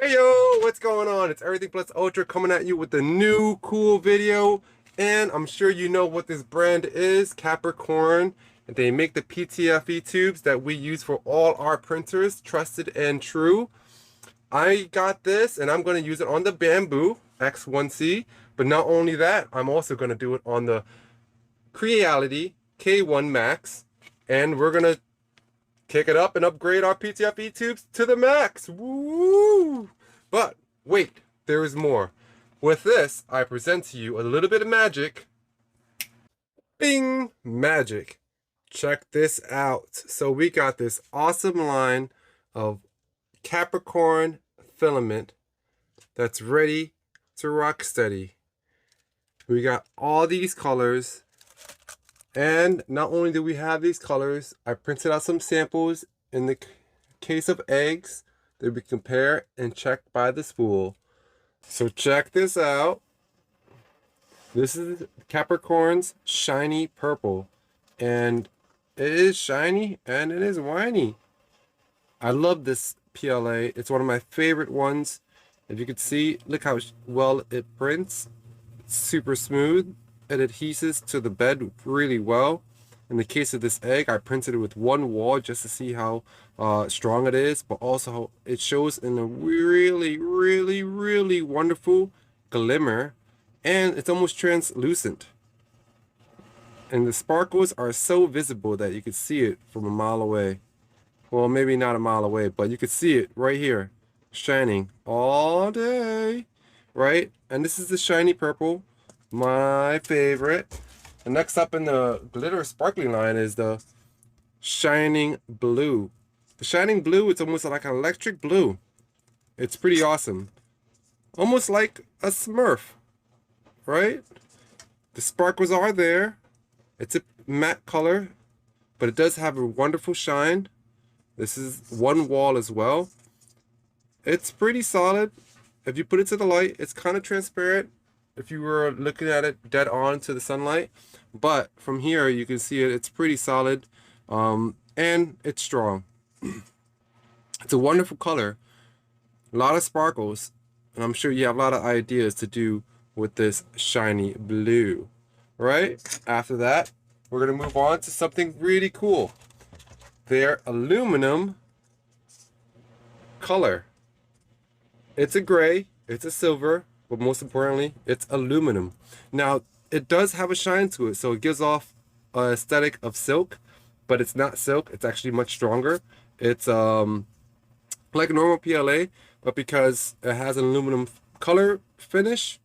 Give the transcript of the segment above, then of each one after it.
Hey yo, what's going on? It's Everything Plus Ultra coming at you with a new cool video. And I'm sure you know what this brand is, Capricorn. And they make the Ptfe tubes that we use for all our printers, trusted and true. I got this and I'm going to use it on the Bamboo X1C. But not only that, I'm also going to do it on the Creality K1 Max. And we're going to kick it up and upgrade our Ptfe tubes to the max. Woo! But wait, there is more. With this, I present to you a little bit of magic. Bing! Magic. Check this out. So we got this awesome line of Capricorn filament that's ready to rock steady. We got all these colors. And not only do we have these colors, I printed out some samples in the case of eggs that we compare and check by the spool. So check this out. This is Capricorn's shiny purple. And it is shiny and it is whiny. I love this PLA. It's one of my favorite ones. If you could see, look how well it prints. It's super smooth. It adheses to the bed really well. In the case of this egg, I printed it with one wall just to see how strong it is, but also how it shows in a really wonderful glimmer, and it's almost translucent. And the sparkles are so visible that you could see it from a mile away. Well, maybe not a mile away, but you could see it right here, shining all day, right? And this is the shiny purple. My favorite. And next up in the glitter sparkling line is the shining blue. The shining blue, it's almost like an electric blue. It's pretty awesome. Almost like a Smurf, right? The sparkles are there. It's a matte color, but it does have a wonderful shine. This is one wall as well. It's pretty solid. If you put it to the light, it's kind of transparent if you were looking at it dead on to the sunlight, but from here you can see it's pretty solid, and it's strong. It's a wonderful color, a lot of sparkles, and I'm sure you have a lot of ideas to do with this shiny blue. Right after that, we're going to move on to something really cool. Their aluminum color. It's a gray, it's a silver, but most importantly, it's aluminum. Now, it does have a shine to it, so it gives off an aesthetic of silk, but it's not silk. It's actually much stronger. It's like a normal PLA, but because it has an aluminum color finish,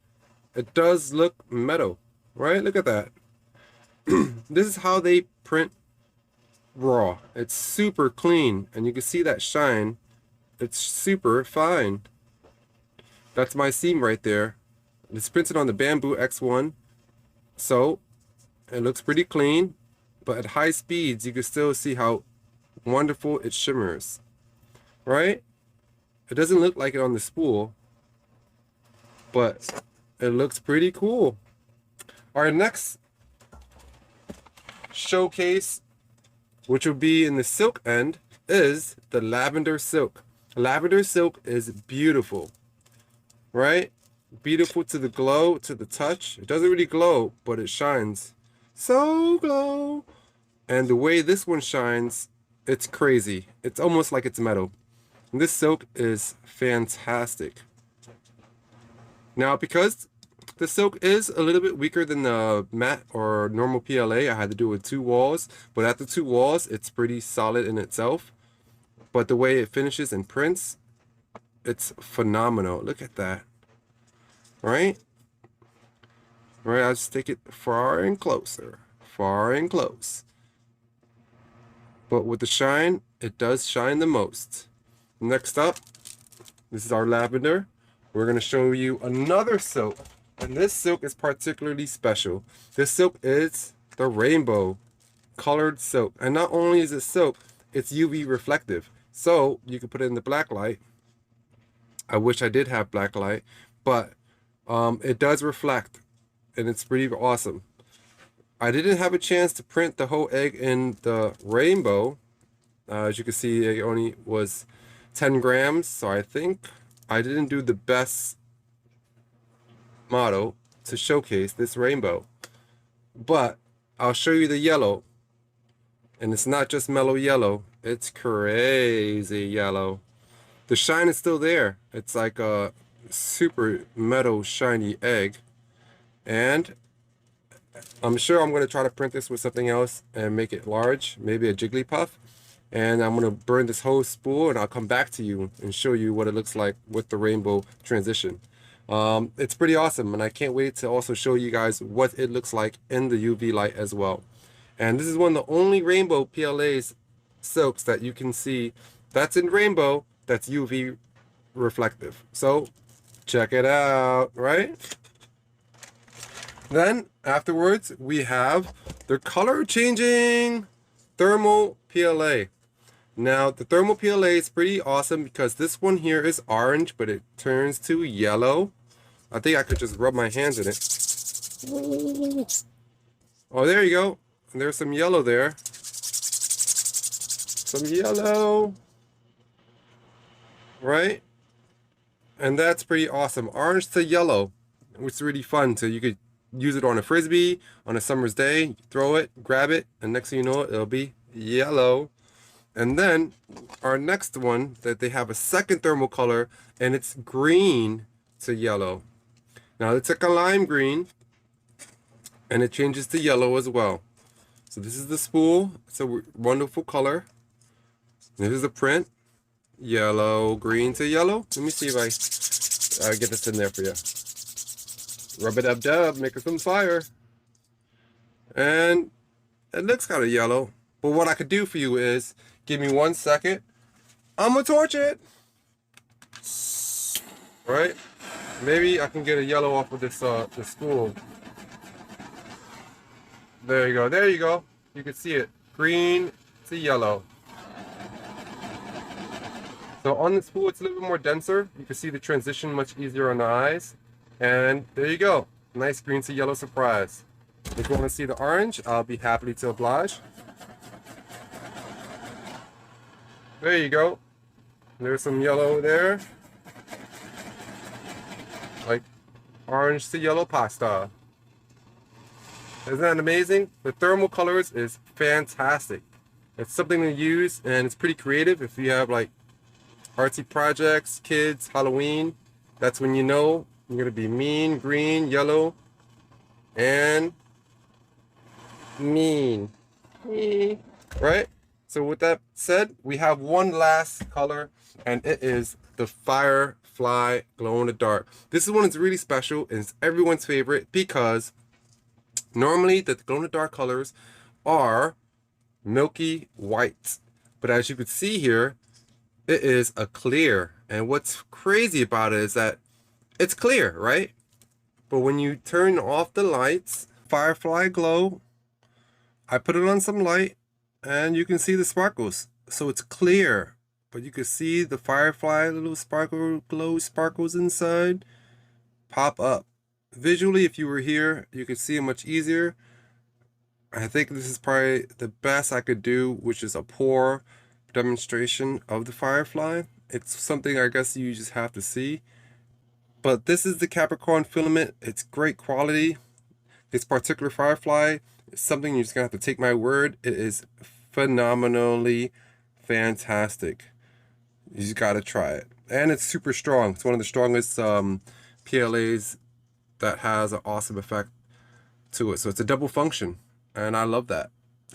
it does look metal, right? Look at that. This is how they print raw. It's super clean, and you can see that shine. It's super fine. That's my seam right there. It's printed on the Bamboo X1. So it looks pretty clean, but at high speeds you can still see how wonderful it shimmers. Right? It doesn't look like it on the spool, but it looks pretty cool. Our next showcase, which will be in the silk end, is the lavender silk. Lavender silk is beautiful. Right? Beautiful to the glow, to the touch. It doesn't really glow, but it shines. So glow. And the way this one shines, it's crazy. It's almost like it's metal. And this silk is fantastic. Now, because the silk is a little bit weaker than the matte or normal PLA, I had to do it with two walls. But at the two walls, it's pretty solid in itself. But the way it finishes and prints, it's phenomenal. Look at that. Right? Right, I'll just take it far and closer. Far and close. But with the shine, it does shine the most. Next up, this is our lavender. We're going to show you another silk. And this silk is particularly special. This silk is the rainbow colored silk. And not only is it silk, it's UV reflective. So you can put it in the black light. I wish I did have black light, but it does reflect, and it's pretty awesome. I didn't have a chance to print the whole egg in the rainbow. As you can see, it only was 10 grams, so I think I didn't do the best model to showcase this rainbow, but I'll show you the yellow, and it's not just mellow yellow, it's crazy yellow. The shine is still there. It's like a super metal shiny egg, and I'm sure I'm going to try to print this with something else and make it large, maybe a Jigglypuff. And I'm going to burn this whole spool, and I'll come back to you and show you what it looks like with the rainbow transition. It's pretty awesome, and I can't wait to also show you guys what it looks like in the UV light as well. And this is one of the only rainbow PLA's silks that you can see that's in rainbow that's UV reflective. So check it out, right? Then afterwards we have the color changing thermal PLA. Now the thermal PLA is pretty awesome because this one here is orange, but it turns to yellow. I think I could just rub my hands in it. Oh, there you go. And there's some yellow there. Some yellow. Right? And that's pretty awesome. Orange to yellow, which is really fun. So you could use it on a frisbee on a summer's day, throw it, grab it, and next thing you know it, it'll be yellow. And then our next one, that they have a second thermal color, and it's green to yellow. Now it's like a lime green, and it changes to yellow as well. So this is the spool. It's a wonderful color. This is the print. Yellow, green to yellow. Let me see if I get this in there for you. Rub it up, dub, make it some fire. And it looks kind of yellow. But what I could do for you is, give me 1 second. I'm gonna torch it. Right? Maybe I can get a yellow off of this the spool. There you go. There you go. You can see it. Green to yellow. So on the spool, it's a little bit more denser. You can see the transition much easier on the eyes. And there you go. Nice green to yellow surprise. If you want to see the orange, I'll be happy to oblige. There you go. There's some yellow there. Like orange to yellow pasta. Isn't that amazing? The thermal colors is fantastic. It's something to use, and it's pretty creative. If you have like artsy projects, kids, Halloween, that's when you know you're gonna be mean, green, yellow, and mean. Right? So with that said, we have one last color, and it is the Firefly Glow in the Dark. This is one that's really special, and it's everyone's favorite because normally the glow in the dark colors are milky white. But as you can see here, it is a clear. And what's crazy about it is that it's clear, right? But when you turn off the lights, Firefly Glow, I put it on some light, and you can see the sparkles. So it's clear, but you can see the firefly little glow sparkles inside pop up. Visually, if you were here, you could see it much easier. I think this is probably the best I could do, which is a pour demonstration of the firefly. It's something I guess you just have to see. But this is the Capricorn filament. It's great quality. This particular firefly is something you're just gonna have to take my word. It is phenomenally fantastic. You just gotta try it. And it's super strong. It's one of the strongest PLAs that has an awesome effect to it. So it's a double function, and I love that.